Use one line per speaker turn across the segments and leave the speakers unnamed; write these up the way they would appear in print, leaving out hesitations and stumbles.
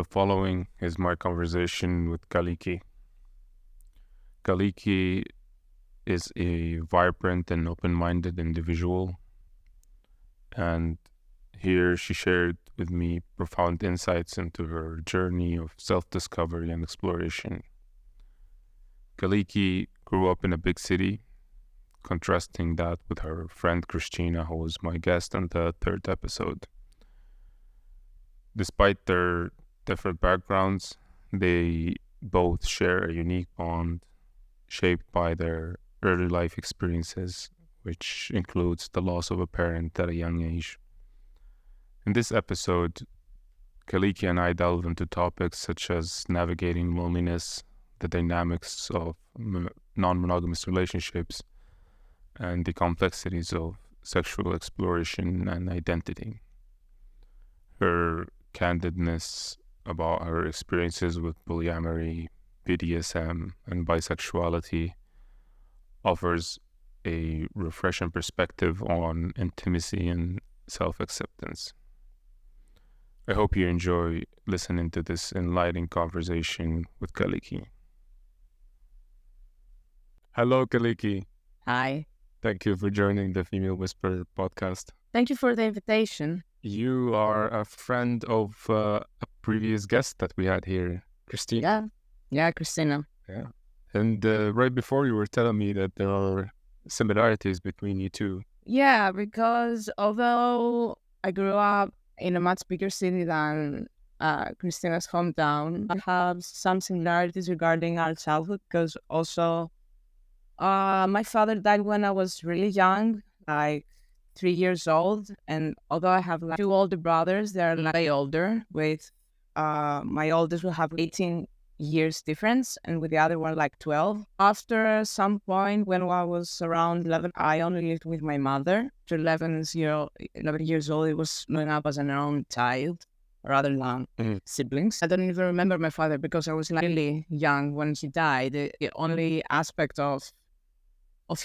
The following is my conversation with Kaliki. Kaliki is a vibrant and open-minded individual, and here she shared with me profound insights into her journey of self-discovery and exploration. Kaliki grew up in a big city, contrasting that with her friend Christina, who was my guest on the third episode. Despite their different backgrounds, they both share a unique bond shaped by their early life experiences, which includes the loss of a parent at a young age. In this episode, Kaliki and I delve into topics such as navigating loneliness, the dynamics of non-monogamous relationships, and the complexities of sexual exploration and identity. Her candidness about her experiences with polyamory, BDSM, and bisexuality offers a refreshing perspective on intimacy and self-acceptance. I hope you enjoy listening to this enlightening conversation with Kaliki. Hello, Kaliki.
Hi.
Thank you for joining the Female Whisperer podcast.
Thank you for the invitation.
You are a friend of a previous guest that we had here, Christina.
Yeah, Christina.
Yeah. And right before you were telling me that there are similarities between you two.
Yeah, because although I grew up in a much bigger city than Christina's hometown, I have some similarities regarding our childhood because also my father died when I was really young, like 3 years old. And although I have two older brothers, they're way older. With my oldest will have 18 years difference, and with the other one like 12. After some point when I was around 11, I only lived with my mother. After 11 years old, it was growing up as an own child rather than siblings. I don't even remember my father because I was really young when he died. The only aspect of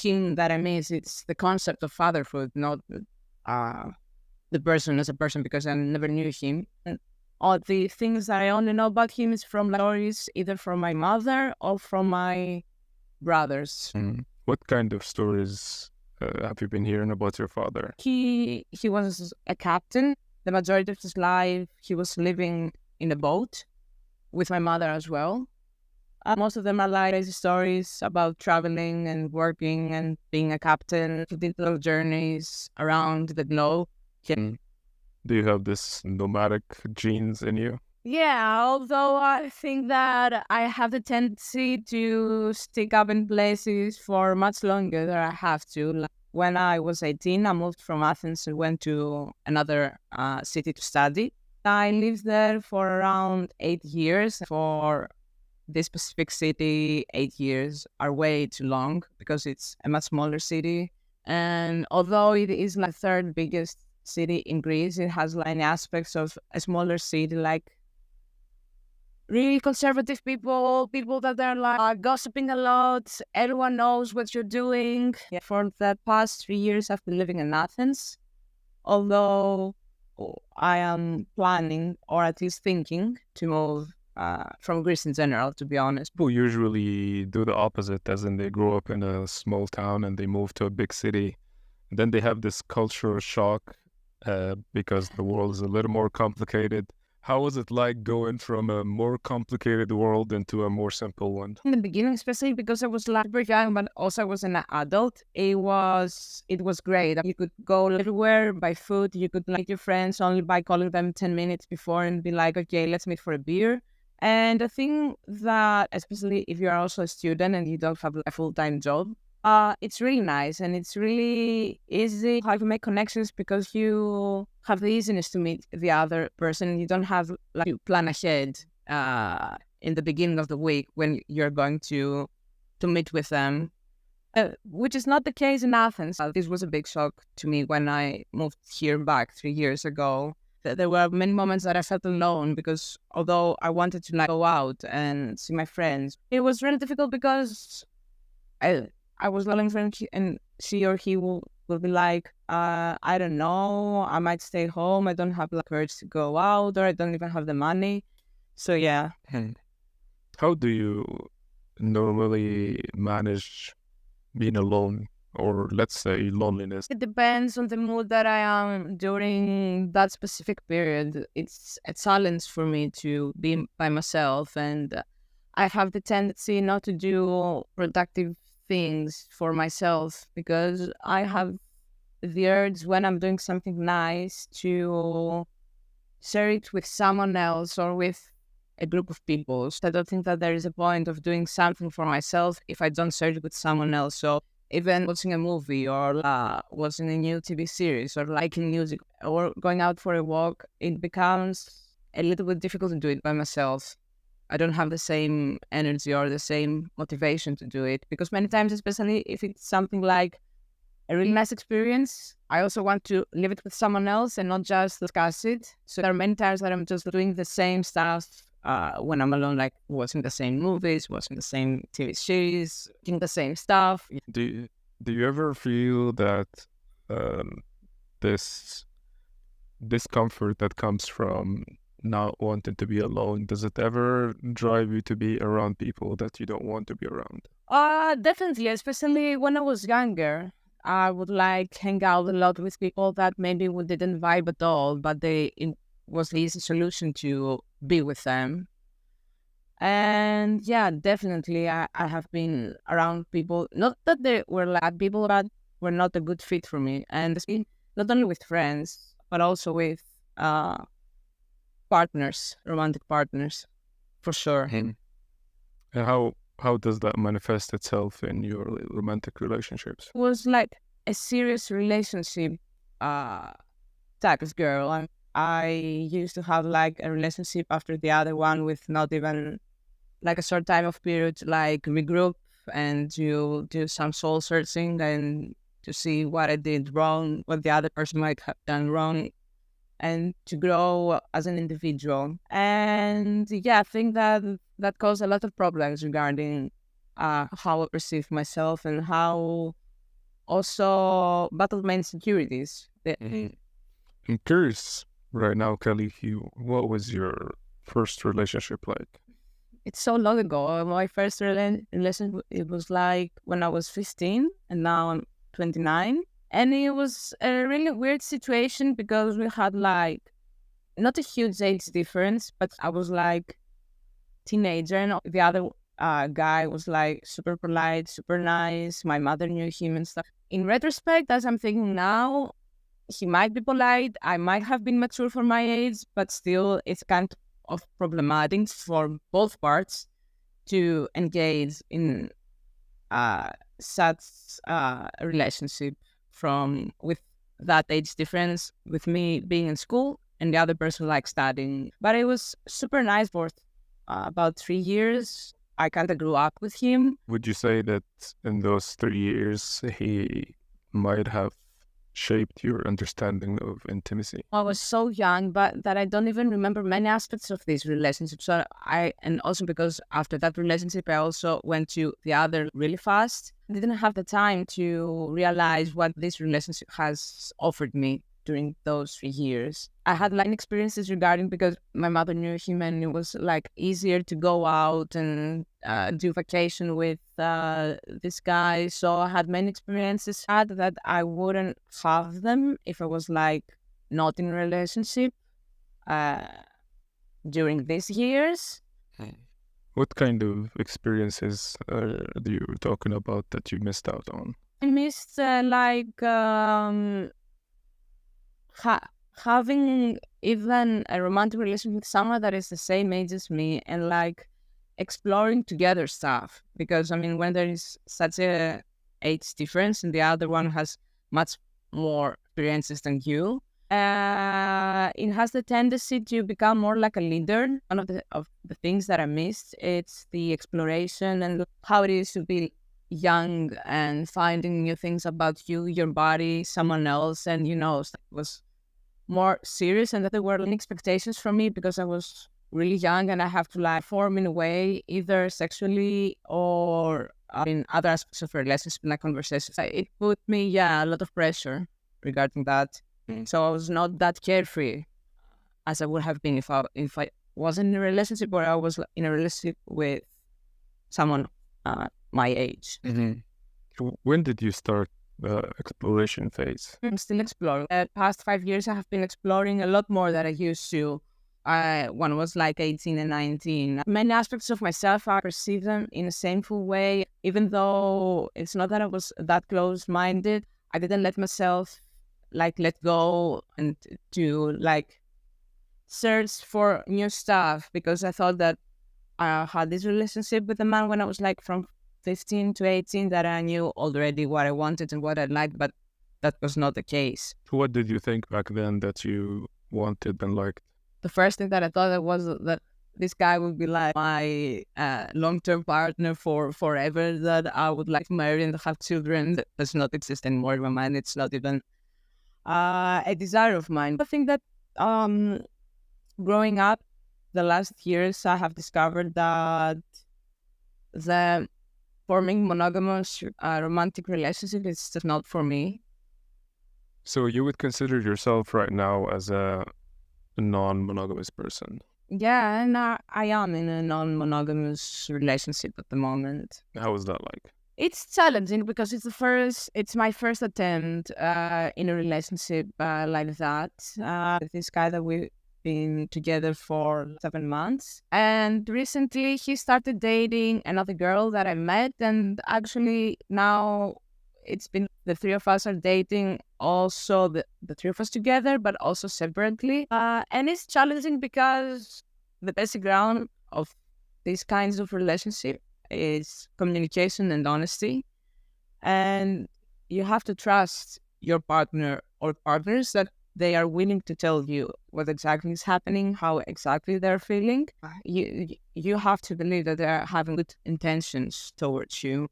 him that I miss, it's the concept of fatherhood, not the person as a person, because I never knew him. And all the things that I only know about him is from stories, either from my mother or from my brothers.
What kind of stories have you been hearing about your father?
He was a captain. The majority of his life, he was living in a boat with my mother as well. Most of them are like crazy stories about traveling and working and being a captain. He did little journeys around the globe.
Do you have this nomadic genes in you?
Yeah, although I think that I have the tendency to stick up in places for much longer than I have to. Like when I was 18, I moved from Athens and went to another city to study. I lived there for around 8 years. For this specific city, 8 years are way too long because it's a much smaller city. And although it is like third biggest city in Greece, it has like aspects of a smaller city, like really conservative people that are like gossiping a lot. Everyone knows what you're doing. For the past 3 years, I've been living in Athens, although I am planning, or at least thinking, to move from Greece in general, to be honest.
People usually do the opposite, as in they grow up in a small town and they move to a big city. And then they have this cultural shock because the world is a little more complicated. How was it like going from a more complicated world into a more simple one?
In the beginning, especially because I was like super young, but also I was an adult, it was great. You could go everywhere by foot. You could meet your friends only by calling them 10 minutes before and be like, okay, let's meet for a beer. And I think that, especially if you're also a student and you don't have a full-time job, it's really nice and it's really easy how to make connections because you have the easiness to meet the other person. You don't have like to plan ahead in the beginning of the week when you're going to meet with them, which is not the case in Athens. This was a big shock to me when I moved here back 3 years ago. There were many moments that I felt alone because although I wanted to like go out and see my friends, it was really difficult because I was loving friend and she or he will be like, I don't know, I might stay home. I don't have the courage to go out, or I don't even have the money. So yeah.
How do you normally manage being alone, or let's say loneliness?
It depends on the mood that I am during that specific period. It's a challenge for me to be by myself, and I have the tendency not to do productive things for myself because I have the urge when I'm doing something nice to share it with someone else or with a group of people. So I don't think that there is a point of doing something for myself if I don't share it with someone else. So even watching a movie or watching a new TV series or liking music or going out for a walk, it becomes a little bit difficult to do it by myself. I don't have the same energy or the same motivation to do it because many times, especially if it's something like a really nice experience, I also want to live it with someone else and not just discuss it. So there are many times that I'm just doing the same stuff when I'm alone, like watching the same movies, watching the same TV series, doing the same stuff.
Do you ever feel that um, this discomfort that comes from not wanting to be alone, does it ever drive you to be around people that you don't want to be around?
Definitely, especially when I was younger. I would like hang out a lot with people that maybe we didn't vibe at all, but it was the easy solution to be with them. And yeah, definitely, I have been around people, not that they were bad people, but were not a good fit for me. And not only with friends, but also with partners, romantic partners, for sure.
And how does that manifest itself in your romantic relationships?
It was like a serious relationship uh, type of girl. I used to have like a relationship after the other one with not even like a short time of period, like regroup and to do some soul searching and to see what I did wrong, what the other person might have done wrong, and to grow as an individual. And yeah, I think that that caused a lot of problems regarding how I perceive myself and how also battle my insecurities.
I'm curious right now, Kaliki, what was your first relationship like?
It's so long ago. My first relationship, it was like when I was 15 and now I'm 29. And it was a really weird situation because we had like not a huge age difference, but I was like teenager and the other guy was like super polite, super nice. My mother knew him and stuff. In retrospect, as I'm thinking now, he might be polite. I might have been mature for my age, but still it's kind of problematic for both parts to engage in such a relationship from with that age difference, with me being in school and the other person like studying. But it was super nice for about 3 years. I kind of grew up with him.
Would you say that in those 3 years he might have shaped your understanding of intimacy?
I was so young, but that I don't even remember many aspects of this relationship. So and also because after that relationship, I also went to the other really fast. I didn't have the time to realize what this relationship has offered me during those 3 years. I had like experiences regarding because my mother knew him and it was like easier to go out and do vacation with this guy. So I had many experiences had that I wouldn't have them if I was like not in a relationship during these years.
What kind of experiences are you talking about that you missed out on?
I missed having even a romantic relationship with someone that is the same age as me and like exploring together stuff. Because I mean, when there is such a age difference and the other one has much more experiences than you, it has the tendency to become more like a leader. One of the things that I missed, it's the exploration and how it is to be young and finding new things about you, your body, someone else, and it was more serious and that there were expectations from me because I was really young and I have to like form in a way either sexually or in other aspects of relationship like conversations. It put me a lot of pressure regarding that. So I was not that carefree as I would have been if I wasn't in a relationship or I was in a relationship with someone my age.
When did you start the exploration phase?
I'm still exploring. The past 5 years, I have been exploring a lot more than I used to. When I was like 18 and 19. Many aspects of myself, I perceive them in a shameful way. Even though it's not that I was that close-minded, I didn't let myself like let go and to like search for new stuff because I thought that I had this relationship with a man when I was like from 15 to 18 that I knew already what I wanted and what I liked, but that was not the case.
What did you think back then that you wanted and liked?
The first thing that I thought was that this guy would be like my long-term partner for forever, that I would like to marry and have children. That does not exist anymore in my mind. It's not even a desire of mine. I think that growing up, the last years, I have discovered that the forming monogamous romantic relationship is just not for me.
So you would consider yourself right now as a non-monogamous person?
Yeah, and I am in a non-monogamous relationship at the moment.
How is that like?
It's challenging because it's my first attempt in a relationship like that. With this guy that we've been together for 7 months. And recently he started dating another girl that I met. And actually now it's been the three of us are dating also the three of us together, but also separately. And it's challenging because the basic ground of these kinds of relationship is communication and honesty. And you have to trust your partner or partners that they are willing to tell you what exactly is happening, how exactly they're feeling. You have to believe that they're having good intentions towards you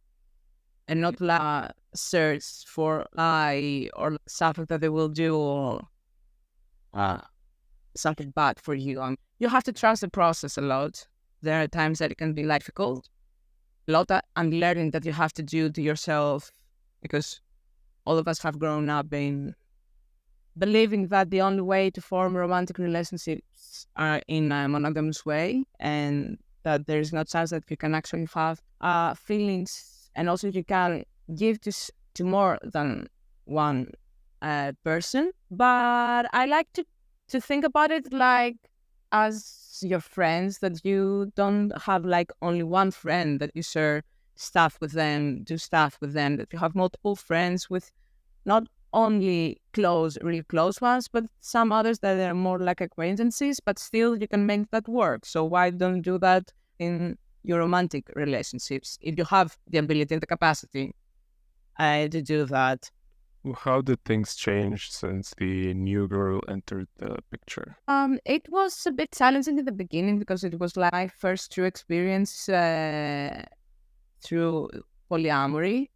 and not search for lie or something that they will do or something bad for you. You have to trust the process a lot. There are times that it can be difficult. A lot of unlearning that you have to do to yourself because all of us have grown up in believing that the only way to form romantic relationships are in a monogamous way and that there is no chance that you can actually have feelings and also you can give to more than one person. But I like to think about it like as your friends, that you don't have only one friend that you share stuff with them, do stuff with them, that you have multiple friends with not only really close ones, but some others that are more like acquaintances, but still you can make that work. So why don't do that in your romantic relationships if you have the ability and the capacity to do that?
How did things change since the new girl entered the picture?
It was a bit challenging in the beginning because it was my first true experience through polyamory.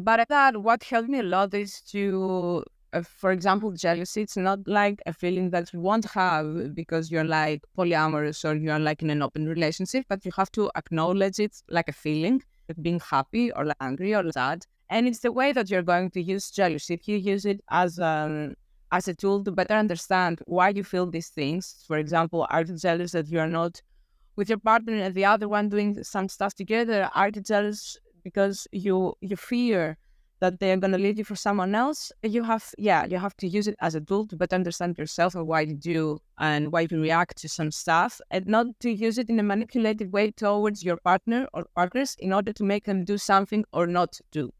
But I thought what helped me a lot is to, for example, jealousy. It's not like a feeling that you won't have because you're polyamorous or you're in an open relationship, but you have to acknowledge it like a feeling, like being happy or angry or sad. And it's the way that you're going to use jealousy. If you use it as a tool to better understand why you feel these things. For example, are you jealous that you are not with your partner and the other one doing some stuff together? Are you jealous because you fear that they're going to leave you for someone else? You have to use it as a tool to better understand yourself and why you do and why you react to some stuff, and not to use it in a manipulative way towards your partner or partners in order to make them do something or not do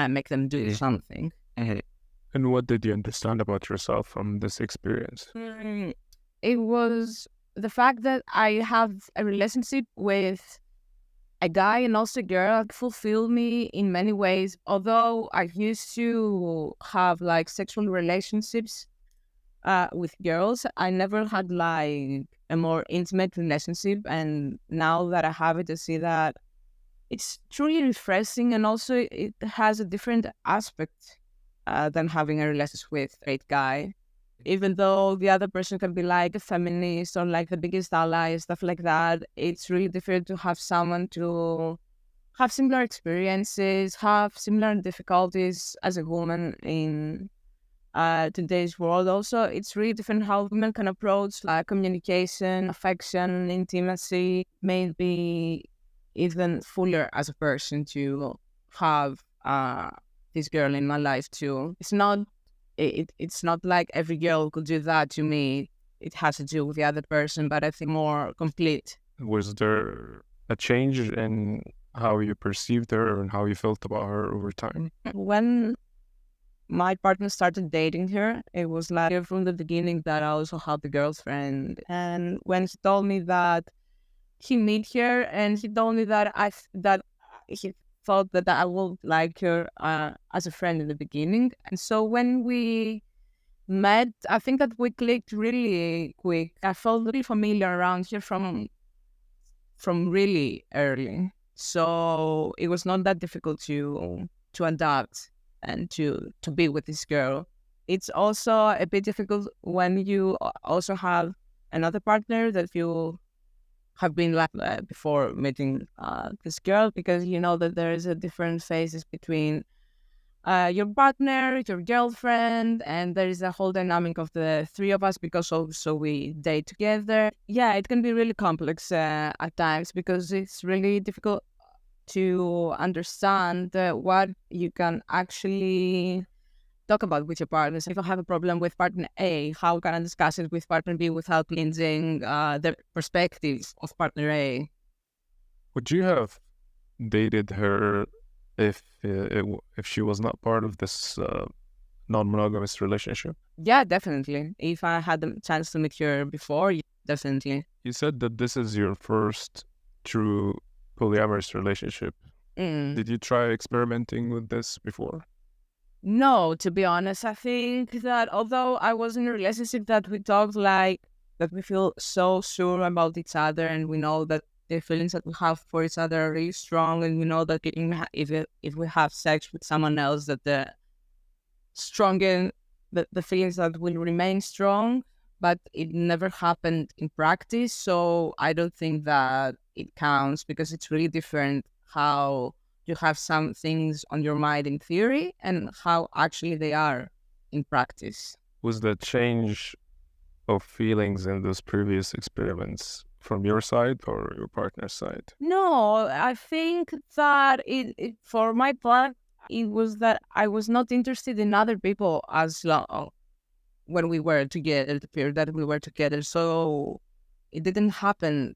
make them do something.
And what did you understand about yourself from this experience?
It was the fact that I have a relationship with a guy and also a girl fulfill me in many ways. Although I used to have sexual relationships with girls, I never had a more intimate relationship. And now that I have it, I see that it's truly refreshing, and also it has a different aspect than having a relationship with a straight guy. Even though the other person can be a feminist or the biggest ally, stuff like that, it's really difficult to have someone to have similar experiences, have similar difficulties as a woman in today's world. Also, it's really different how women can approach communication, affection, intimacy, maybe even fuller as a person to have this girl in my life too. It's not like every girl could do that to me. It has to do with the other person, but I think more complete.
Was there a change in how you perceived her and how you felt about her over time?
When my partner started dating her, it was like from the beginning that I also had the girlfriend. And when he told me that he met her, and he told me that that he thought that I would like her as a friend in the beginning. And so when we met, I think that we clicked really quick. I felt really familiar around her from really early. So it was not that difficult to adapt and to be with this girl. It's also a bit difficult when you also have another partner that you have been like before meeting this girl, because you know that there is a different phases between your partner, your girlfriend, and there is a whole dynamic of the three of us because also we date together. Yeah, it can be really complex at times because it's really difficult to understand what you can actually talk about with your partners. If I have a problem with partner A, how can I discuss it with partner B without losing the perspectives of partner A?
Would you have dated her if she was not part of this non-monogamous relationship?
Yeah, definitely. If I had the chance to meet her before, yeah, definitely.
You said that this is your first true polyamorous relationship.
Mm.
Did you try experimenting with this before?
No, to be honest, I think that although I was in a relationship that we talked like that we feel so sure about each other, and we know that the feelings that we have for each other are really strong, and we know that if we have sex with someone else, that the stronger the feelings that will remain strong, but it never happened in practice. So I don't think that it counts because it's really different how you have some things on your mind in theory and how actually they are in practice.
Was the change of feelings in those previous experiments from your side or your partner's side?
No, I think that for my part, it was that I was not interested in other people as long when we were together, the period that we were together. So it didn't happen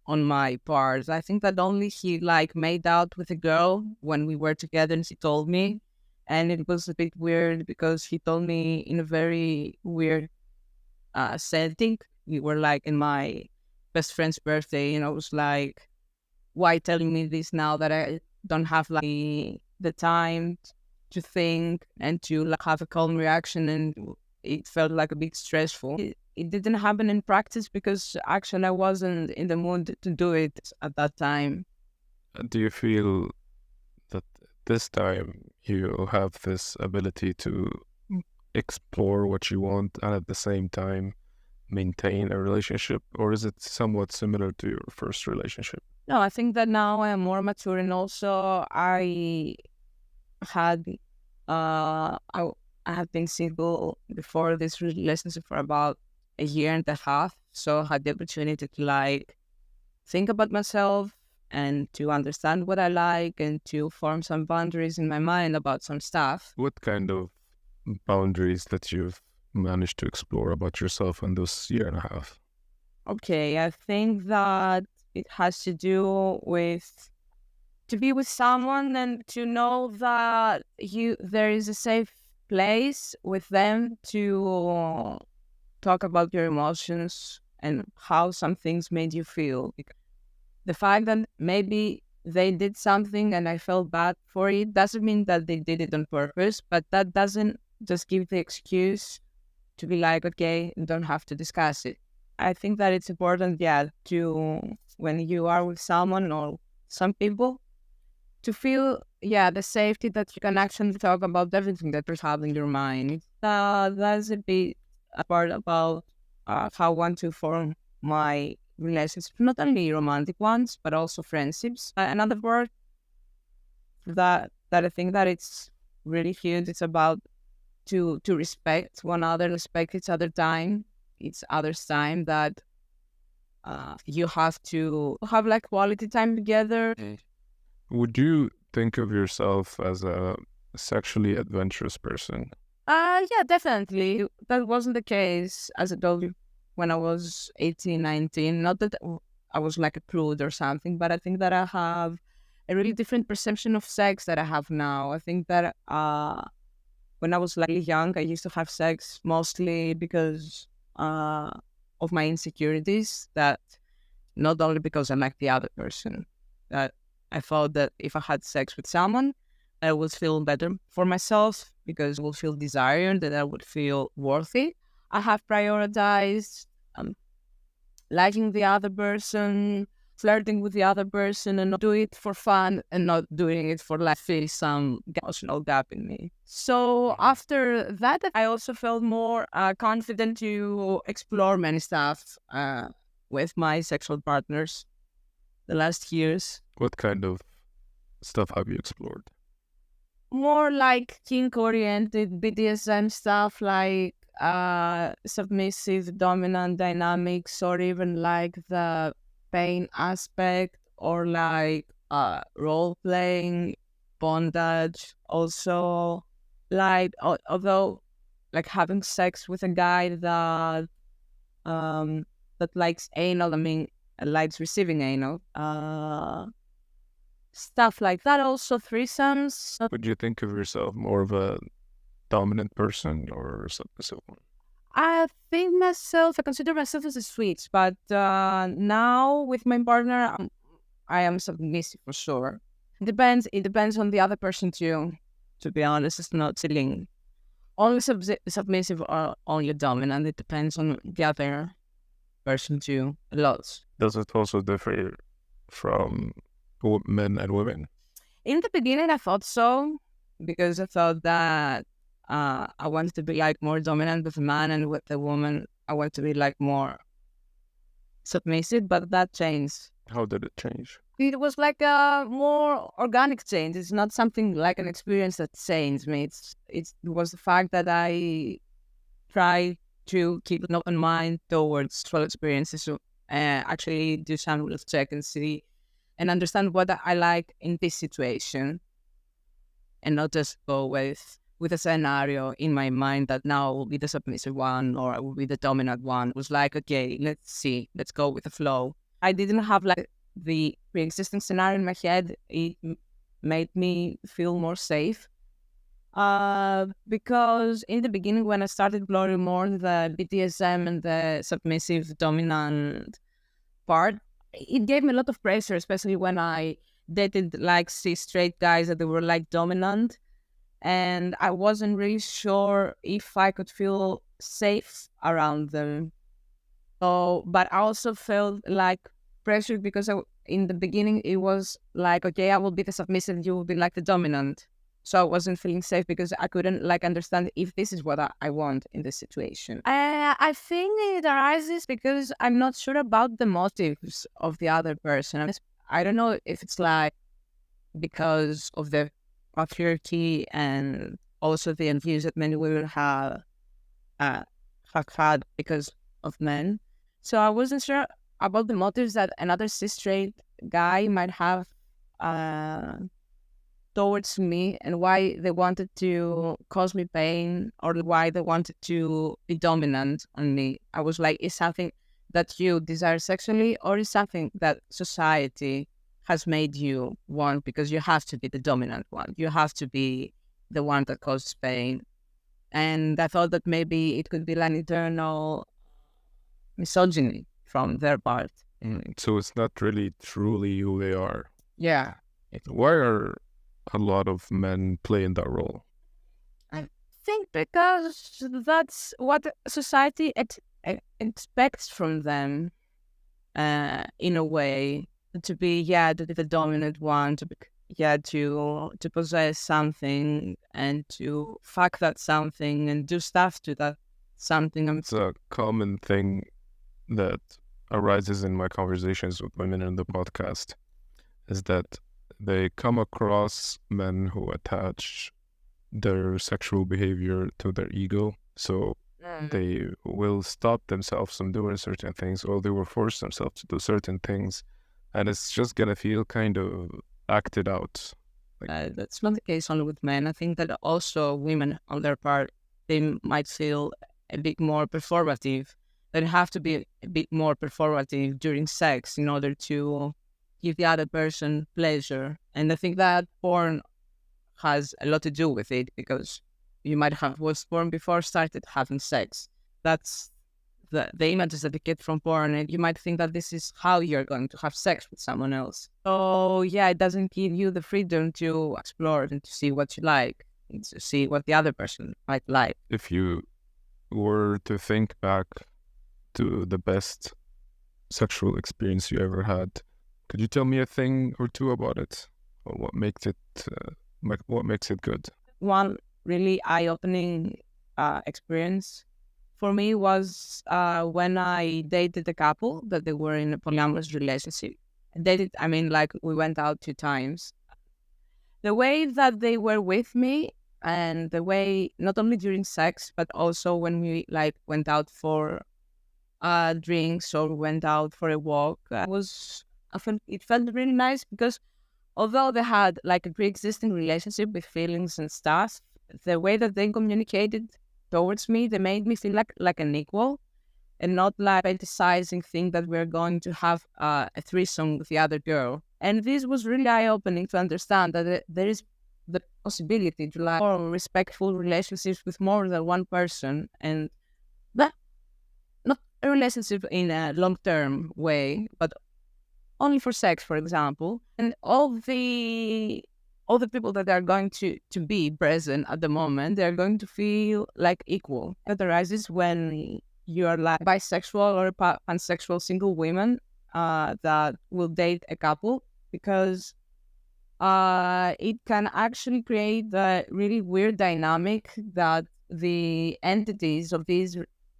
on my part. I think that only he like made out with a girl when we were together, and he told me. And it was a bit weird because he told me in a very weird setting. We were like in my best friend's birthday, and I was like, why telling me this now that I don't have like the time to think and to like have a calm reaction? And it felt like a bit stressful. It didn't happen in practice because actually I wasn't in the mood to do it at that time.
Do you feel that this time you have this ability to explore what you want and at the same time maintain a relationship, or is it somewhat similar to your first relationship?
No, I think that now I am more mature, and also had uh I I have been single before this relationship for about a year and a half, so I had the opportunity to like think about myself and to understand what I like and to form some boundaries in my mind about some stuff.
What kind of boundaries that you've managed to explore about yourself in this year and a half?
Okay, I think that it has to do with to be with someone and to know that there is a safe place with them to talk about your emotions and how some things made you feel. The fact that maybe they did something and I felt bad for it doesn't mean that they did it on purpose, but that doesn't just give the excuse to be like, okay, you don't have to discuss it. I think that it's important, yeah, to when you are with someone or some people, to feel, yeah, the safety that you can actually talk about everything that you have in your mind. That's a bit a part about how I want to form my relationships, not only romantic ones, but also friendships. Another part that I think that it's really huge, it's about to respect one another, respect each other's time, that you have to have like quality time together.
Would you think of yourself as a sexually adventurous person?
Yeah, definitely. That wasn't the case, as I told you, when I was 18, 19. Not that I was like a prude or something, but I think that I have a really different perception of sex that I have now. I think that when I was like young, I used to have sex mostly because of my insecurities, that not only because I like the other person, that I thought that if I had sex with someone, I would feel better for myself because I would feel desired, that I would feel worthy. I have prioritized um, liking the other person, flirting with the other person, and not do it for fun and not doing it for like feel some emotional gap in me. So after that, I also felt more confident to explore many stuff with my sexual partners the last years.
What kind of stuff have you explored?
More like kink oriented BDSM stuff, like submissive dominant dynamics, or even like the pain aspect, or like role playing, bondage. Also, like although like having sex with a guy um that likes anal, I mean likes receiving anal, stuff like that. Also threesomes.
Would you think of yourself more of a dominant person or a submissive one?
I consider myself as a switch, but now with my partner, I am submissive for sure. It depends on the other person too. To be honest, it's not sitting only submissive or only dominant. It depends on the other person too. A lot.
Does it also differ from men and women?
In the beginning, I thought so because I thought that I wanted to be like more dominant with a man, and with the woman, I want to be like more submissive. But that changed.
How did it change?
It was like a more organic change. It's not something like an experience that changed me. It was the fact that I try to keep an open mind towards sexual experiences. So actually do some self check and see and understand what I like in this situation, and not just go with a scenario in my mind that now I will be the submissive one or I will be the dominant one. It was like, okay, let's see, let's go with the flow. I didn't have like the pre-existing scenario in my head. It made me feel more safe. Because in the beginning, when I started exploring more the BDSM and the submissive dominant part, it gave me a lot of pressure, especially when I dated like cis straight guys that they were like dominant, and I wasn't really sure if I could feel safe around them. So, but I also felt like pressured because in the beginning it was like, okay, I will be the submissive, you will be like the dominant. So I wasn't feeling safe because I couldn't like understand if this is what I want in this situation. I think it arises because I'm not sure about the motives of the other person. I don't know if it's like because of the patriarchy and also the views that many women have had because of men. So I wasn't sure about the motives that another cis straight guy might have towards me, and why they wanted to cause me pain, or why they wanted to be dominant on me. I was like, is something that you desire sexually, or is something that society has made you want because you have to be the dominant one? You have to be the one that causes pain. And I thought that maybe it could be like an eternal misogyny from their part.
So it's not really truly who they are.
Yeah.
Why are a lot of men playing that role?
I think because that's what society expects from them, in a way, to be the dominant one, to possess something and to fuck that something and do stuff to that something.
It's a common thing that arises in my conversations with women in the podcast, is that they come across men who attach their sexual behavior to their ego. So they will stop themselves from doing certain things, or they will force themselves to do certain things, and it's just gonna feel kind of acted out.
That's not the case only with men. I think that also women, on their part, they might feel a bit more performative. They have to be a bit more performative during sex in order to give the other person pleasure. And I think that porn has a lot to do with it, because you might have watched porn before started having sex. That's the images that you get from porn, and you might think that this is how you're going to have sex with someone else. So yeah, it doesn't give you the freedom to explore and to see what you like, and to see what the other person might like.
If you were to think back to the best sexual experience you ever had, could you tell me a thing or two about it, or what makes it good?
One really eye-opening experience for me was when I dated a couple that they were in a polyamorous relationship. Dated, I mean, like, we went out 2 times. The way that they were with me, and the way, not only during sex, but also when we like went out for drinks or went out for a walk, it felt really nice, because although they had like a pre-existing relationship with feelings and stuff, the way that they communicated towards me, they made me feel like an equal, and not like fantasizing thing that we're going to have a threesome with the other girl. And this was really eye-opening to understand that there is the possibility to like more respectful relationships with more than one person, and that not a relationship in a long-term way, but only for sex, for example. And all the people that are going to be present at the moment, they're going to feel like equal. That arises when you are like bisexual or pansexual single women that will date a couple, because it can actually create the really weird dynamic that the entities of these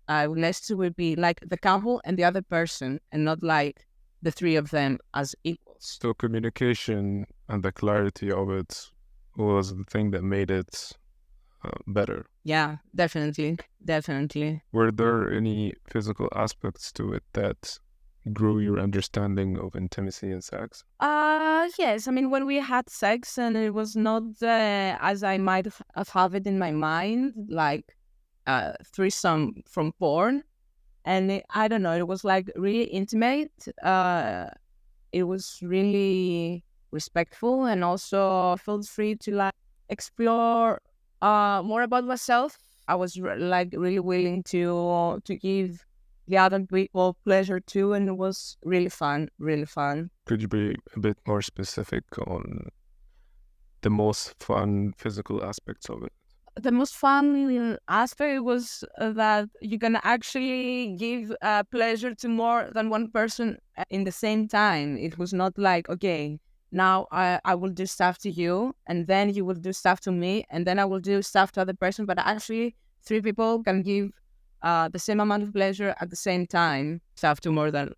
relationships will be like the couple and the other person, and not like the three of them as equals.
So communication and the clarity of it was the thing that made it better.
Yeah, definitely.
Were there any physical aspects to it that grew your understanding of intimacy and sex?
Yes. I mean, when we had sex, and it was not as I might have it in my mind, like threesome from porn. And I don't know, it was like really intimate. It was really respectful, and also felt free to like explore more about myself. I was like really willing to give the other people pleasure too, and it was really fun, really fun.
Could you be a bit more specific on the most fun physical aspects of it?
The most fun aspect was that you can actually give pleasure to more than one person in the same time. It was not like, okay, now I will do stuff to you, and then you will do stuff to me, and then I will do stuff to other person. But actually, 3 people can give the same amount of pleasure at the same time. Stuff to more than.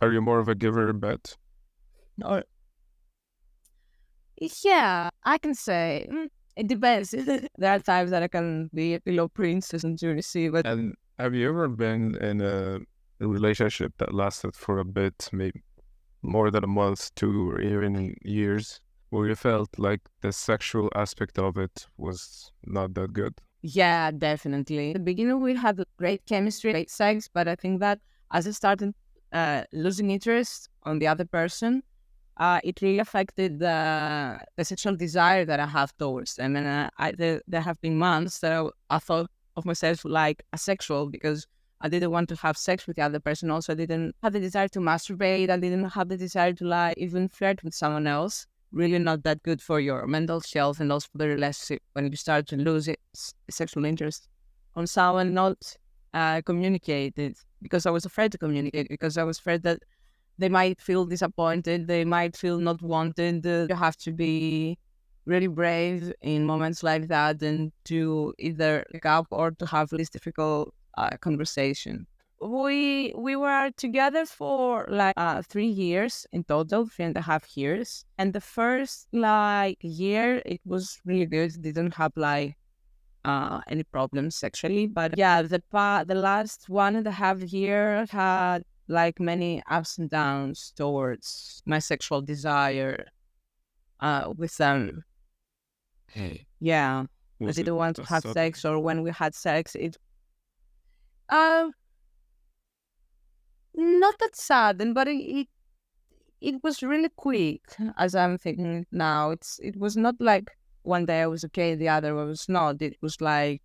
Are you more of a giver, Bet?
Or yeah, I can say. It depends. There are times that I can be a pillow princess and to receive it.
And have you ever been in a relationship that lasted for a bit, maybe more than a month, 2, or even years, where you felt like the sexual aspect of it was not that good?
Yeah, definitely. At the beginning, we had great chemistry, great sex, but I think that as I started losing interest on the other person, it really affected the sexual desire that I have towards them. And there have been months that I thought of myself like asexual, because I didn't want to have sex with the other person. Also, I didn't have the desire to masturbate. I didn't have the desire to like even flirt with someone else. Really not that good for your mental health, and also for the relationship when you start to lose sexual interest on someone, not communicated, because I was afraid to communicate, because I was afraid that they might feel disappointed, they might feel not wanted. You have to be really brave in moments like that, and to either pick up or to have this difficult conversation. we were together for like 3 years in total, 3.5 years. And the first like year, it was really good. Didn't have like any problems sexually. But yeah, the last 1.5 year had like many ups and downs towards my sexual desire with them.
Hey,
Yeah, I
was it
didn't want to
a
have
sudden?
sex, or when we had sex, it uh not that sudden, but it was really quick. As I'm thinking now, it was not like one day I was okay, the other was not. It was like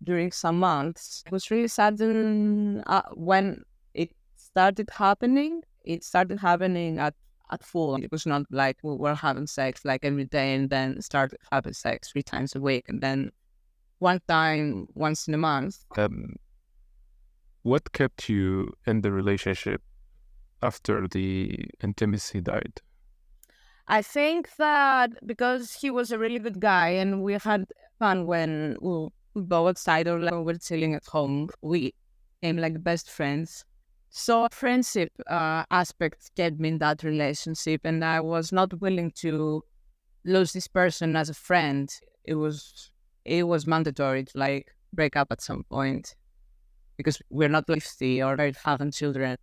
during some months. It was really sudden when it started happening. It started happening at full. It was not like we were having sex like every day and then started having sex 3 times a week and then one time once in a month.
What kept you in the relationship after the intimacy died?
I think that because he was a really good guy and we had fun when we both outside or like when we were chilling at home, we became like best friends. So friendship aspect kept me in that relationship, and I was not willing to lose this person as a friend. It was it was mandatory to like break up at some point because we're not 50 or married, having children.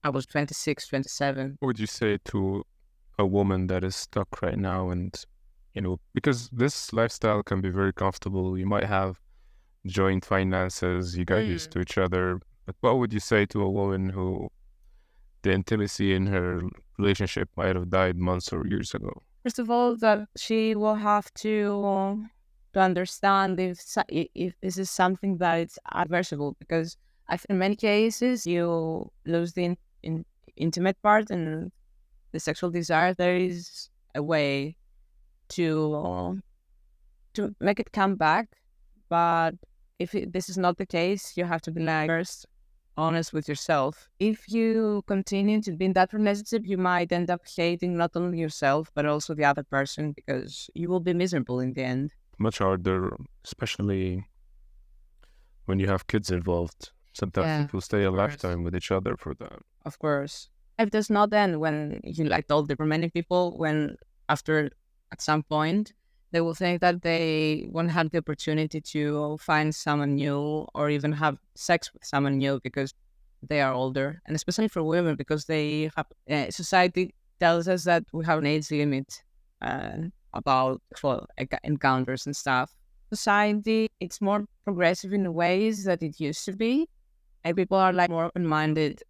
I was 26, 27.
What would you say to a woman that is stuck right now and, because this lifestyle can be very comfortable. You might have joint finances, you got used to each other. But what would you say to a woman who the intimacy in her relationship might have died months or years ago?
First of all, that she will have to understand if this is something that is adversible, because I think in many cases you lose the intimate part and the sexual desire. There is a way to make it come back, but if this is not the case, you have to be like first honest with yourself. If you continue to be in that relationship, you might end up hating not only yourself but also the other person, because you will be miserable in the end.
Much harder, especially when you have kids involved. Sometimes
Yeah,
people stay a
of course.
lifetime with each other for that.
Of course. Life does not end when you like told there. Many people, when after at some point, they will think that they won't have the opportunity to find someone new or even have sex with someone new because they are older, and especially for women because they have society tells us that we have an age limit uh, about encounters and stuff. Society, it's more progressive in ways that it used to be, and people are like more open-minded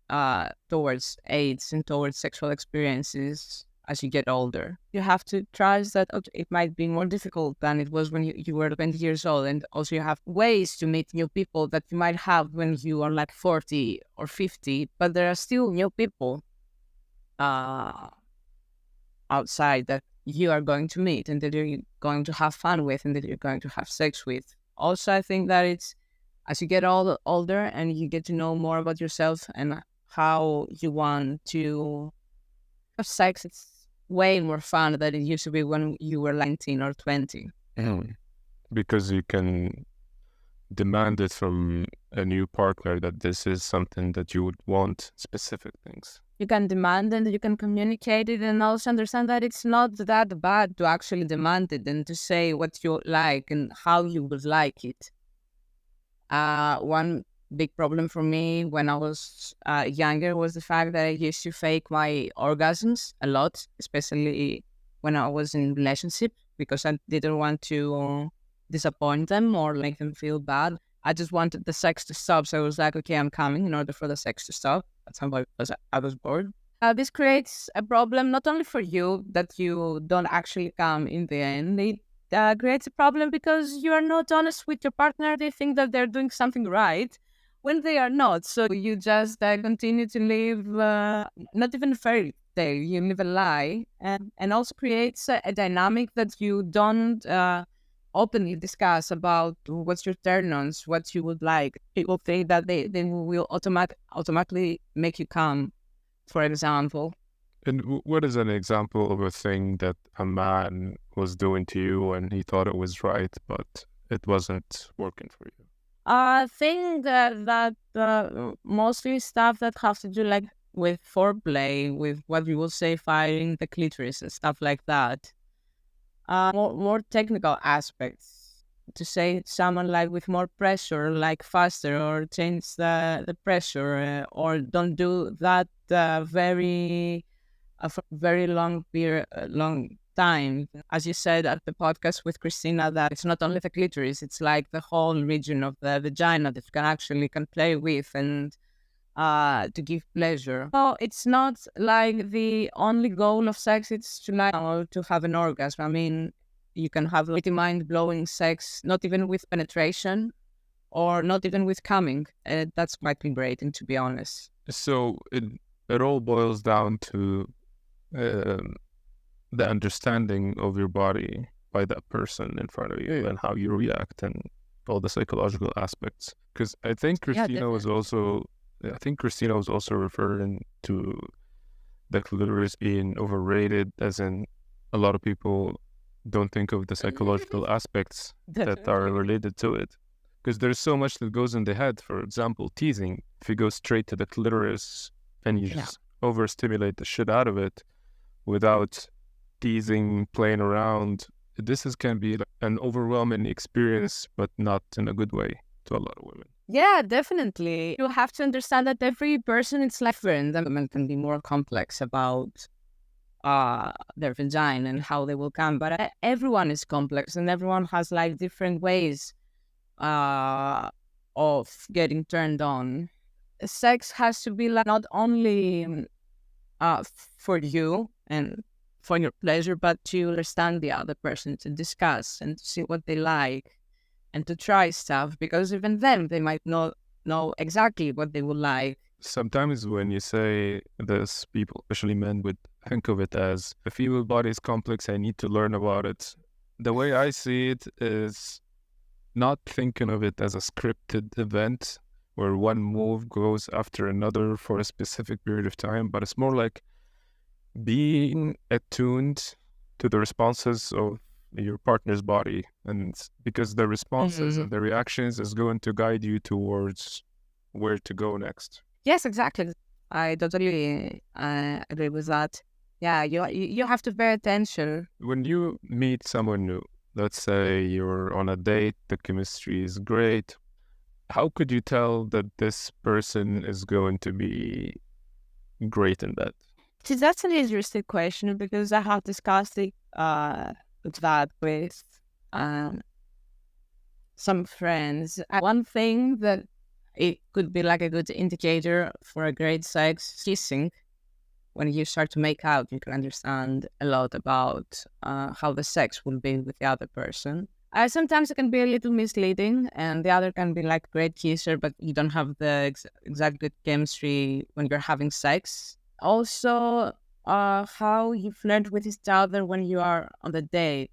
towards AIDS and towards sexual experiences as you get older. You have to trust that it might be more difficult than it was when you were 20 years old. And also you have ways to meet new people that you might have when you are like 40 or 50, but there are still new people uh, outside that you are going to meet and that you're going to have fun with and that you're going to have sex with. Also, I think that it's as you get older and you get to know more about yourself and how you want to have sex, it's way more fun than it used to be when you were 19 or 20.
Because you can demand it from a new partner that this is something that you would want, specific things.
You can demand and you can communicate it, and also understand that it's not that bad to actually demand it and to say what you like and how you would like it. One big problem for me when I was younger was the fact that I used to fake my orgasms a lot, especially when I was in relationship, because I didn't want to disappoint them or make them feel bad. I just wanted the sex to stop. So I was like, okay, I'm coming in order for the sex to stop. At some point, because I was bored. This creates a problem not only for you that you don't actually come in the end. It creates a problem because you are not honest with your partner. They think that they're doing something right when they are not. So you just continue to live not even a fairy tale. You live a lie, and also creates a dynamic that you don't openly discuss about what's your turn-ons, what you would like. People think that they will automatically make you come, for example.
And what is an example of a thing that a man was doing to you and he thought it was right, but it wasn't working for you?
I think that mostly stuff that have to do like with foreplay, with what you will say firing the clitoris and stuff like that. More technical aspects. To say someone like with more pressure, like faster, or change the pressure, or don't do that for very long period, long time. As you said at the podcast with Christina, that it's not only the clitoris; it's like the whole region of the vagina that you can play with and to give pleasure. So it's not like the only goal of sex; it's to like to have an orgasm. I mean, you can have pretty mind blowing sex, not even with penetration or not even with coming. That's quite liberating, to be honest.
So it all boils down to um, the understanding of your body by that person in front of you and how you react and all the psychological aspects. Because I think Christina was also referring to the clitoris being overrated, as in a lot of people don't think of the psychological aspects that are related to it. Because there's so much that goes in the head. For example, teasing. If you go straight to the clitoris and you just overstimulate the shit out of it without teasing, playing around, can be like an overwhelming experience, but not in a good way to a lot of women.
Yeah, definitely. You have to understand that every person is like different. The women can be more complex about their vagina and how they will come, but everyone is complex and everyone has like different ways of getting turned on. Sex has to be like not only for you and for your pleasure, but to understand the other person, to discuss and to see what they like and to try stuff, because even them, they might not know exactly what they would like.
Sometimes when you say this, people, especially men, would think of it as a female body is complex, I need to learn about it. The way I see it is not thinking of it as a scripted event where one move goes after another for a specific period of time, but it's more like being attuned to the responses of your partner's body, and because the responses and the reactions is going to guide you towards where to go next.
Yes, exactly. I totally agree with that. Yeah, you have to pay attention.
When you meet someone new, let's say you're on a date, the chemistry is great. How could you tell that this person is going to be great in bed?
See, that's an interesting question because I have discussed it, that with some friends. One thing that it could be like a good indicator for a great sex, kissing. When you start to make out, you can understand a lot about how the sex will be with the other person. Sometimes it can be a little misleading, and the other can be like great kisser, but you don't have the exact good chemistry when you're having sex. Also, how you flirt with each other when you are on the date.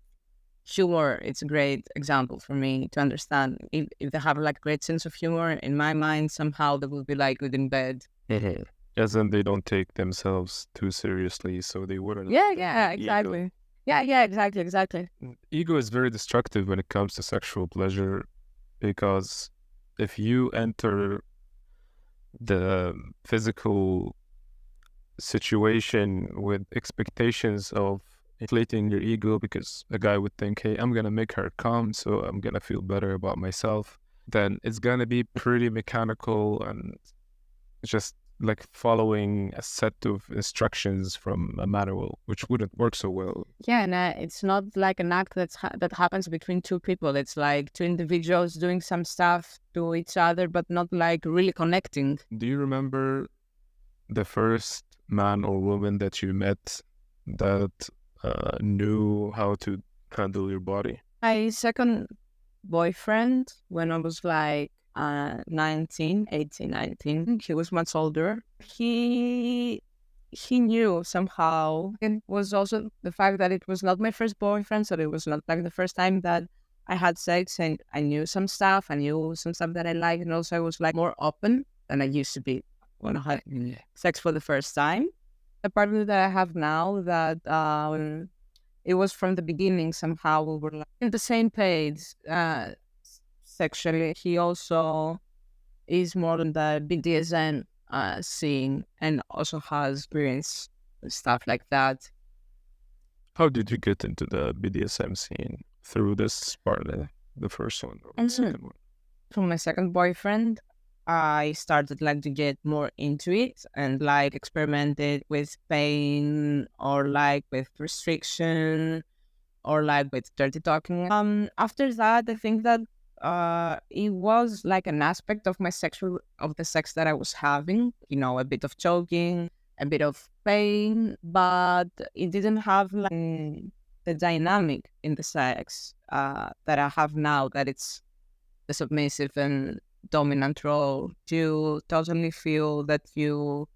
Humor, it's a great example for me to understand. If they have like great sense of humor, in my mind, somehow they will be like good in bed.
As in they don't take themselves too seriously, so they wouldn't.
Yeah, exactly. Yeah, exactly.
Ego is very destructive when it comes to sexual pleasure, because if you enter the physical situation with expectations of inflating your ego, because a guy would think, hey, I'm going to make her come, so I'm going to feel better about myself, then it's going to be pretty mechanical and just like following a set of instructions from a manual, which wouldn't work so well.
Yeah, and it's not like an act that happens between two people. It's like two individuals doing some stuff to each other, but not like really connecting.
Do you remember the first man or woman that you met that knew how to handle your body?
My second boyfriend, when I was like 19. He was much older. He knew somehow. It was also the fact that it was not my first boyfriend, so it was not like the first time that I had sex, and I knew some stuff. I knew some stuff that I liked, and also I was like more open than I used to be when I had sex for the first time. The partner that I have now, that it was from the beginning. Somehow we were like in the same page. sexually. He also is more on the BDSM scene and also has experience with stuff like that.
How did you get into the BDSM scene? Through this part, the first one or the second one?
From my second boyfriend, I started like to get more into it and like experimented with pain or like with restriction or like with dirty talking. After that, I think that it was like an aspect of the sex that I was having, you know, a bit of choking, a bit of pain, but it didn't have like the dynamic in the sex that I have now, that it's the submissive and dominant role. To totally feel that you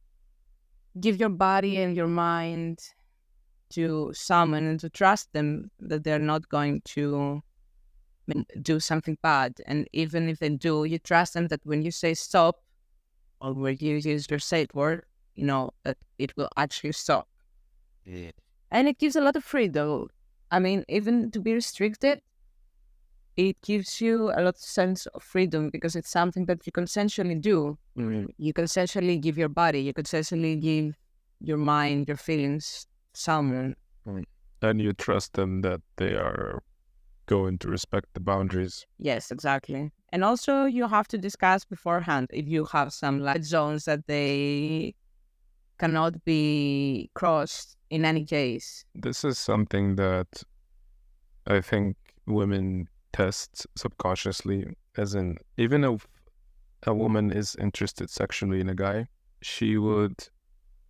give your body and your mind to someone and to trust them that they're not going to do something bad. And even if they do, you trust them that when you say stop or when you use your safe word, you know, that it will actually stop.
Yeah.
And it gives a lot of freedom. I mean, even to be restricted, it gives you a lot of sense of freedom because it's something that you consensually do.
Mm.
You consensually give your body, you consensually give your mind, your feelings to someone.
And you trust them that they are going to respect the boundaries.
Yes, exactly. And also you have to discuss beforehand if you have some like zones that they cannot be crossed in any case.
This is something that I think women test subconsciously, as in, even if a woman is interested sexually in a guy, she would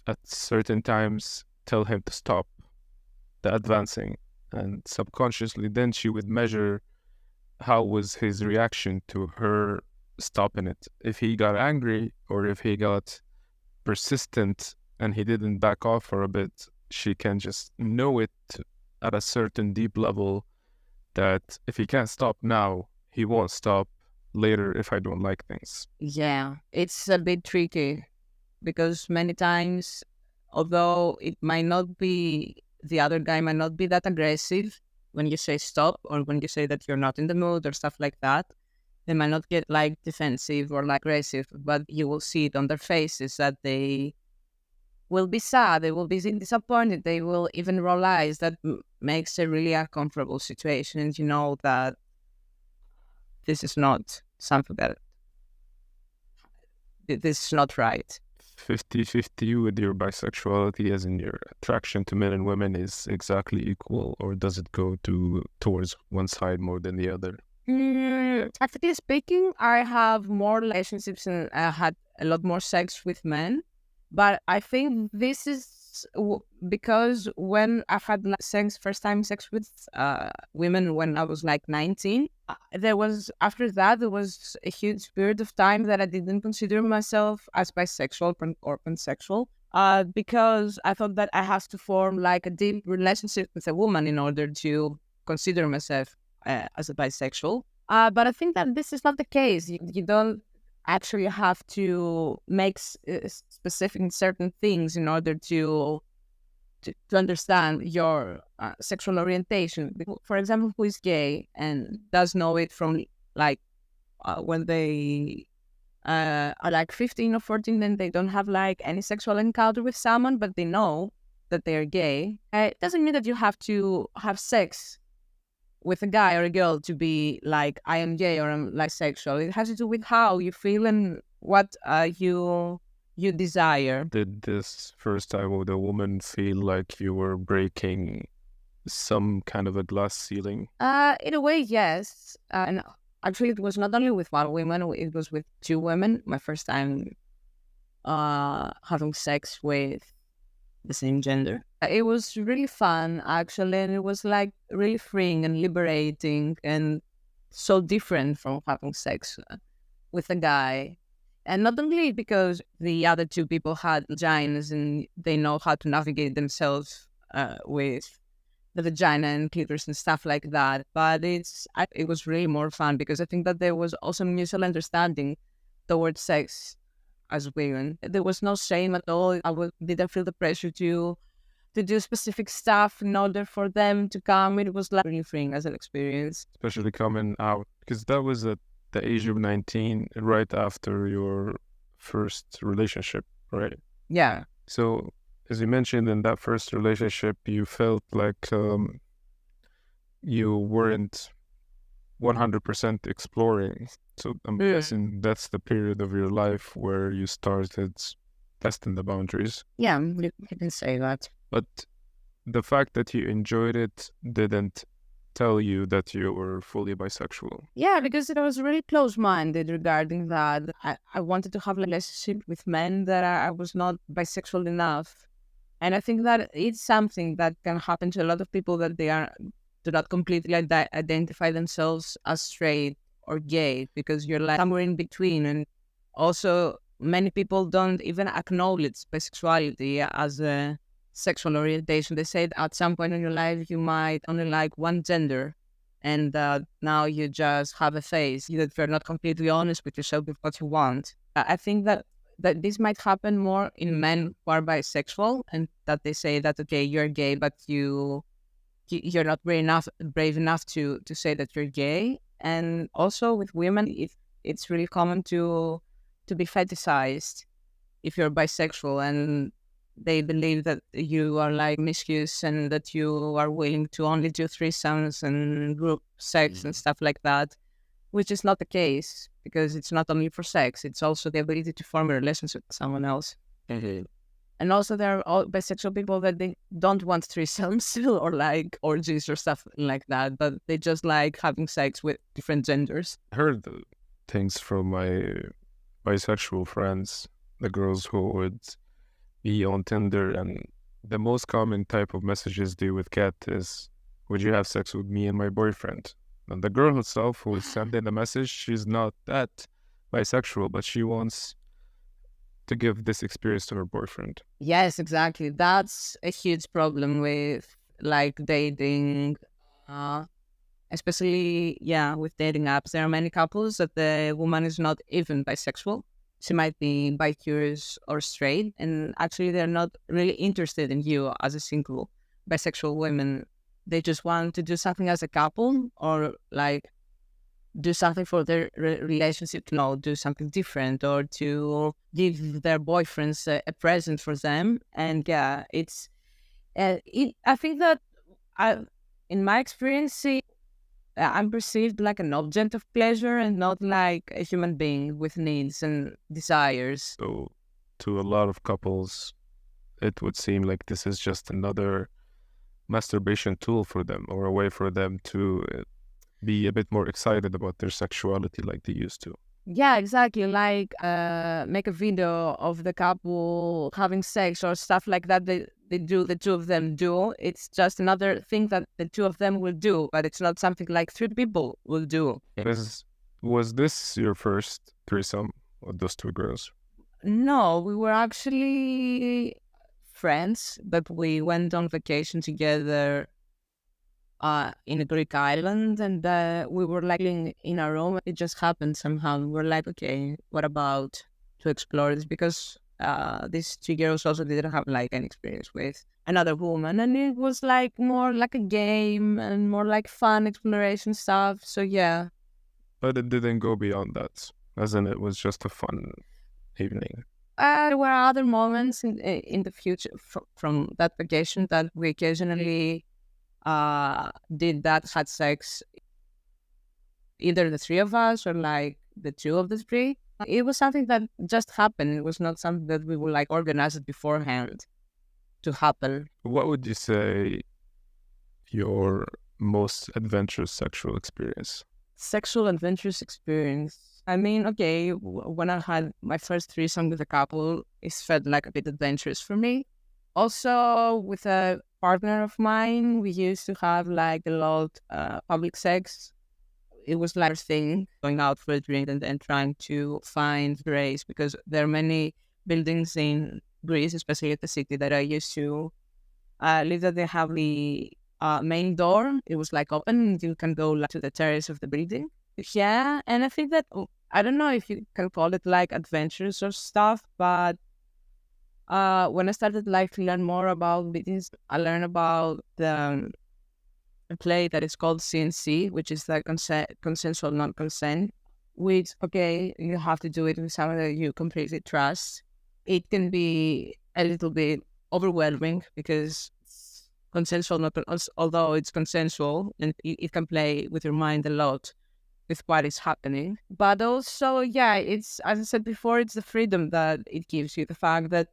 at certain times tell him to stop the advancing, and subconsciously then she would measure how was his reaction to her stopping it. If he got angry or if he got persistent and he didn't back off for a bit, she can just know it at a certain deep level that if he can't stop now, he won't stop later if I don't like things.
Yeah, it's a bit tricky because many times, although it might not be, the other guy might not be that aggressive when you say stop or when you say that you're not in the mood or stuff like that, they might not get like defensive or like aggressive, but you will see it on their faces that they will be sad, they will be disappointed, they will even roll eyes. That makes a really uncomfortable situation, and you know that this is not something that this is not right.
50-50 with your bisexuality, as in your attraction to men and women is exactly equal, or does it go towards one side more than the other?
Actually speaking, I have more relationships and I had a lot more sex with men, but I think this is because when I had first time sex with women when I was like 19, there was a huge period of time that I didn't consider myself as bisexual or pansexual. Because I thought that I have to form like a deep relationship with a woman in order to consider myself as a bisexual. But I think that this is not the case. You don't actually have to make specific certain things in order to understand your sexual orientation. For example, who is gay and does know it from like when they are like 15 or 14, then they don't have like any sexual encounter with someone, but they know that they are gay. It doesn't mean that you have to have sex with a guy or a girl to be like, I am gay or I'm like sexual. It has to do with how you feel and what you desire.
Did this first time with a woman feel like you were breaking some kind of a glass ceiling?
In a way, yes. And actually, it was not only with one woman; it was with two women. My first time having sex with the same gender. It was really fun, actually, and it was like really freeing and liberating and so different from having sex with a guy. And not only because the other two people had vaginas and they know how to navigate themselves with the vagina and clitoris and stuff like that, but it was really more fun because I think that there was also mutual understanding towards sex as women. There was no shame at all. Didn't feel the pressure to do specific stuff in order for them to come. It was like really freeing as an experience.
Especially coming out, because that was a the age of 19, right after your first relationship, right?
Yeah.
So, as you mentioned, in that first relationship, you felt like you weren't 100% exploring. So, I'm guessing that's the period of your life where you started testing the boundaries.
Yeah, you can say that.
But the fact that you enjoyed it didn't tell you that you were fully bisexual.
Yeah, because I was really close-minded regarding that. I wanted to have a relationship with men that I was not bisexual enough. And I think that it's something that can happen to a lot of people, that they do not completely identify themselves as straight or gay, because you're like somewhere in between. And also, many people don't even acknowledge bisexuality as a sexual orientation. They say that at some point in your life, you might only like one gender, and now you just have a phase that you're not completely honest with yourself with what you want. I think that this might happen more in men who are bisexual, and that they say that, okay, you're gay, but you're not brave enough to say that you're gay. And also with women, it's really common to be fetishized if you're bisexual, and they believe that you are like mischievous and that you are willing to only do threesomes and group sex and stuff like that, which is not the case, because it's not only for sex, it's also the ability to form a relationship with someone else. And also there are all bisexual people that they don't want threesomes or like orgies or stuff like that, but they just like having sex with different genders.
I heard things from my bisexual friends, the girls who would be on Tinder, and the most common type of messages they would get is, would you have sex with me and my boyfriend? And the girl herself who is sending the message, she's not that bisexual, but she wants to give this experience to her boyfriend.
Yes, exactly. That's a huge problem with like dating, especially, yeah, with dating apps. There are many couples that the woman is not even bisexual. She might be bi-curious or straight, and actually they're not really interested in you as a single bisexual woman. They just want to do something as a couple, or like do something for their relationship, do something different, or to give their boyfriends a present for them. And yeah, I think that in my experience, I'm perceived like an object of pleasure and not like a human being with needs and desires.
So to a lot of couples, it would seem like this is just another masturbation tool for them, or a way for them to be a bit more excited about their sexuality like they used to.
Yeah, exactly. Like make a video of the couple having sex or stuff like that. The two of them do. It's just another thing that the two of them will do, but it's not something like three people will do.
Was this your first threesome with those two girls?
No, we were actually friends, but we went on vacation together in a Greek island, and we were like in a room. It just happened somehow. We were like, okay, what about to explore this? Because these two girls also didn't have like any experience with another woman, and it was like more like a game and more like fun exploration stuff. So yeah.
But it didn't go beyond that, as in it was just a fun evening.
There were other moments in the future from that vacation that we occasionally had sex, either the three of us or like the two of the three. It was something that just happened. It was not something that we would like organize it beforehand to happen.
What would you say your most adventurous sexual experience?
Sexual adventurous experience. I mean, okay, when I had my first threesome with a couple, it felt like a bit adventurous for me. Also, with a partner of mine, we used to have like a lot public sex. It was like a thing, going out for a drink and then trying to find grace, because there are many buildings in Greece, especially at the city that I used to live, that they have the main door. It was like open, and you can go like, to the terrace of the building. Yeah, and I think that, I don't know if you can call it like adventures or stuff, but when I started like to learn more about BDSM, I learned about a play that is called CNC, which is the consensual non-consent. with, okay, you have to do it with someone that you completely trust, it can be a little bit overwhelming because it's consensual, not although it's consensual, and it can play with your mind a lot with what is happening. But also, yeah, it's, as I said before, it's the freedom that it gives you, the fact that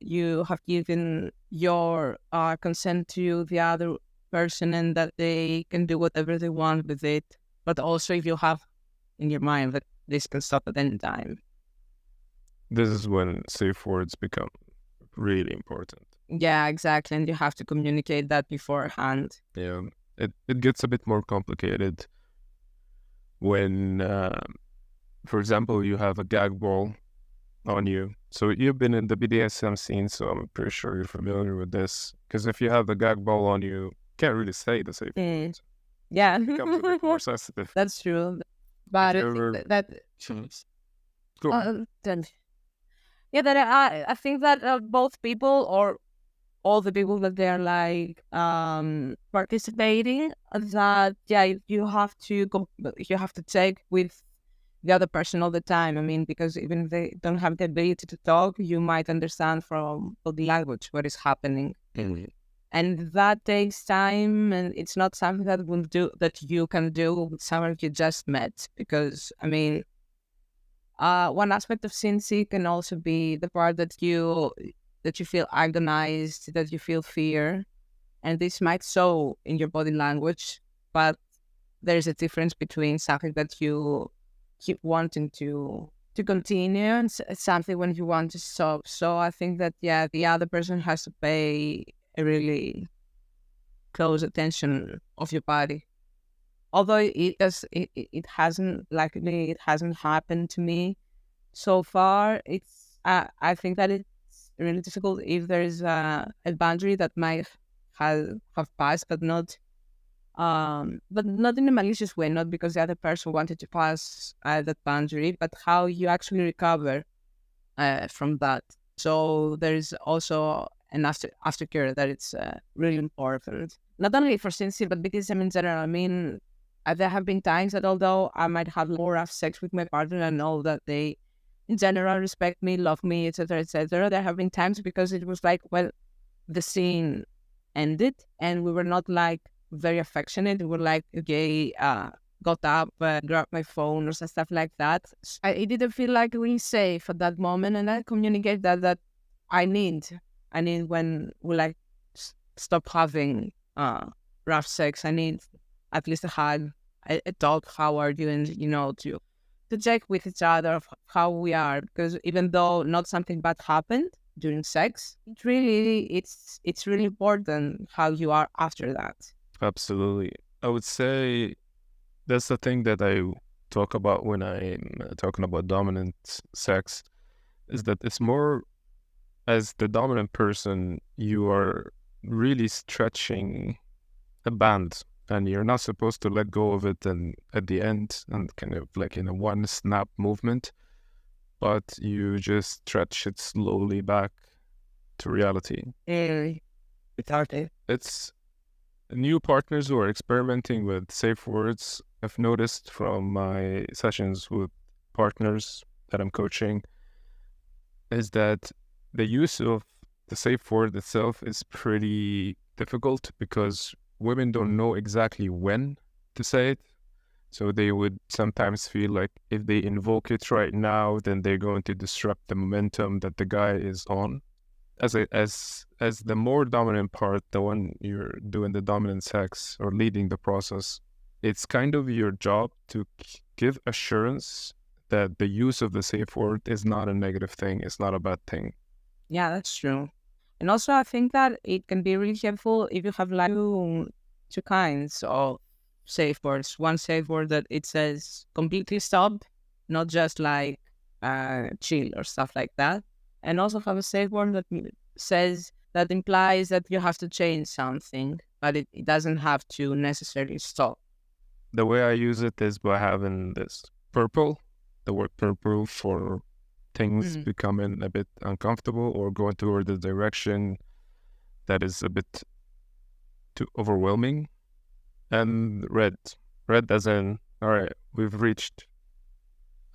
you have given your consent to the other person and that they can do whatever they want with it. But also, if you have in your mind that this can stop at any time.
This is when safe words become really important.
Yeah, exactly. And you have to communicate that beforehand.
Yeah, it gets a bit more complicated when, for example, you have a gag ball on you. So you've been in the BDSM scene, so I'm pretty sure you're familiar with this. Because if you have the gag ball on you, can't really say the safe words.
Yeah,
It becomes a bit more sensitive.
that's true.
If
But I
you
think
ever...
that
Go on.
then yeah, that I think that both people or all the people that they're like participating, that yeah, you have to take with the other person all the time. I mean, because even if they don't have the ability to talk, you might understand from body language what is happening. And that takes time, and it's not something that you can do with someone you just met. Because I mean, one aspect of Cincy can also be the part that you feel agonized, that you feel fear, and this might show in your body language. But there's a difference between something that you keep wanting to continue and something when you want to stop. So I think that yeah, the other person has to pay a really close attention of your body. Although it hasn't, likely it hasn't happened to me so far. It's I think that it's really difficult if there's a boundary that might have passed, but not in a malicious way, not because the other person wanted to pass that boundary, but how you actually recover from that. So there's also an aftercare that it's really important, not only for Cincy, but BDSM in general. I mean, there have been times that although I might have more rough sex with my partner, and know that they, in general, respect me, love me, etc., etc., there have been times because it was like, well, the scene ended, and we were not like very affectionate. We were like, okay, got up, grabbed my phone or stuff like that. It didn't feel like really safe at that moment, and I communicate that I need when we like stop having rough sex. I need at least a hug, a talk. How are you? And to check with each other of how we are, because even though not something bad happened during sex, it's really important how you are after that.
Absolutely. I would say that's the thing that I talk about when I'm talking about dominant sex, is that it's more, as the dominant person, you are really stretching a band, and you're not supposed to let go of it and at the end and kind of like in a one snap movement, but you just stretch it slowly back to reality.
It's hard.
It's new partners who are experimenting with safe words. I've noticed from my sessions with partners that I'm coaching is that the use of the safe word itself is pretty difficult because women don't know exactly when to say it. So they would sometimes feel like if they invoke it right now, then they're going to disrupt the momentum that the guy is on. As the more dominant part, the one you're doing the dominant sex or leading the process, it's kind of your job to give assurance that the use of the safe word is not a negative thing. It's not a bad thing.
Yeah, that's true. And also, I think that it can be really helpful if you have like two kinds of safe words. One safe word that it says completely stop, not just like chill or stuff like that. And also have a safe word that that implies that you have to change something, but it doesn't have to necessarily stop.
The way I use it is by having this purple, the word purple, for things becoming a bit uncomfortable or going toward the direction that is a bit too overwhelming. And red as in, all right, we've reached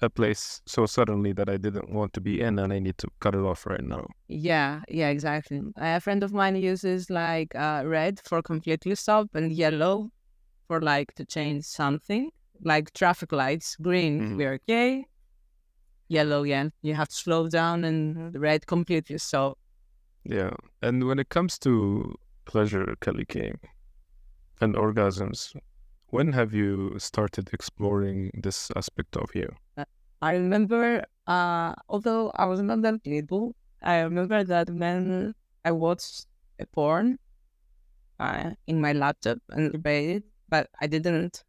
a place so suddenly that I didn't want to be in and I need to cut it off right now.
Yeah, exactly. A friend of mine uses like red for completely stop and yellow for like to change something, like traffic lights. Green, we're okay. Yellow, yeah, you have to slow down, and red completely stop.
Yeah. And when it comes to pleasure, Kaliki, and orgasms, when have you started exploring this aspect of you?
I remember, although I was not that little, I remember that when I watched a porn in my laptop and debated, but I didn't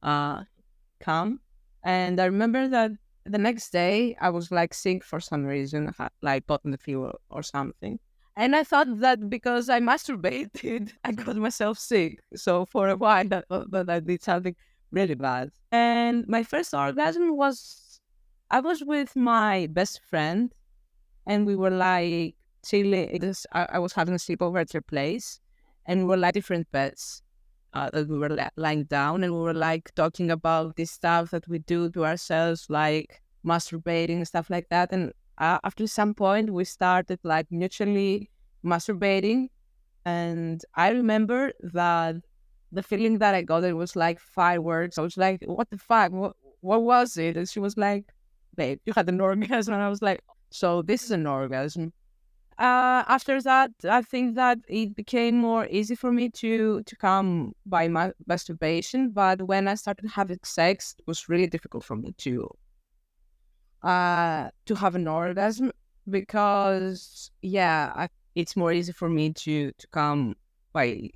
come. And I remember that the next day I was like sick for some reason, like bottom the fever or something. And I thought that because I masturbated, I got myself sick. So for a while, that I did something really bad. And my first orgasm was, I was with my best friend, and we were like chilling. I was having a sleepover at her place, and we were like different beds that we were lying down, and we were like talking about this stuff that we do to ourselves, like masturbating and stuff like that. And after some point, we started like mutually masturbating. And I remember that the feeling that I got, it was like fireworks. I was like, what the fuck? What was it? And she was like, babe, you had an orgasm. And I was like, so this is an orgasm. After that, I think that it became more easy for me to come by my masturbation. But when I started having sex, it was really difficult for me to have an orgasm because it's more easy for me to come by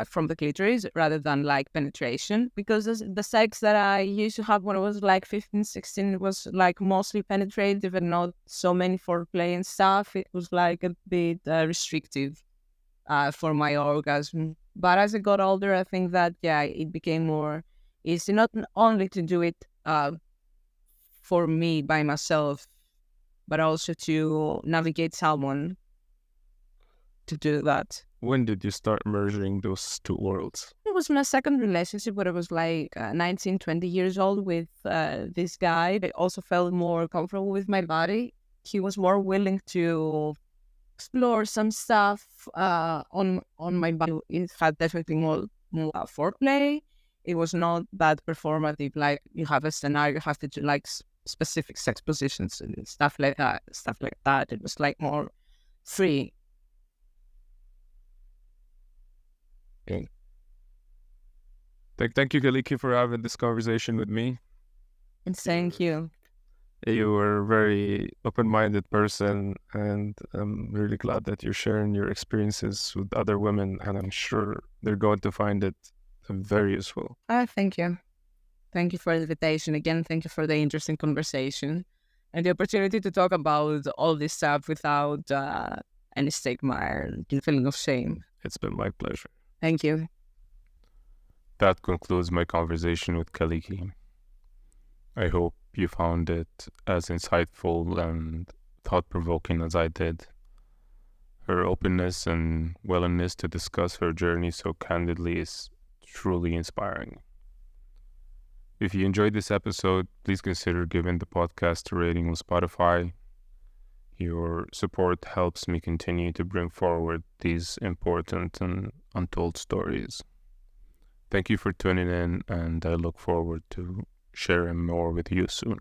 from the clitoris rather than like penetration, because the sex that I used to have when I was like 15, 16 was like mostly penetrative and not so many foreplay and stuff. It was like a bit restrictive for my orgasm. But as I got older, I think that it became more easy, not only to do it for me by myself, but also to navigate someone to do that.
When did you start merging those two worlds?
It was my second relationship where I was like 19, 20 years old with this guy. I also felt more comfortable with my body. He was more willing to explore some stuff on my body. It had definitely more foreplay. It was not that performative, like you have a scenario, you have to do like specific sex positions and stuff like that. It was like more free.
Okay. Thank you, Kaliki, for having this conversation with me.
And thank you.
You were a very open-minded person, and I'm really glad that you're sharing your experiences with other women, and I'm sure they're going to find it very useful.
Thank you. Thank you for the invitation. Again, thank you for the interesting conversation and the opportunity to talk about all this stuff without any stigma or feeling of shame.
It's been my pleasure.
Thank you.
That concludes my conversation with Kaliki. I hope you found it as insightful and thought-provoking as I did. Her openness and willingness to discuss her journey so candidly is truly inspiring. If you enjoyed this episode, please consider giving the podcast a rating on Spotify. Your support helps me continue to bring forward these important and untold stories. Thank you for tuning in, and I look forward to sharing more with you soon.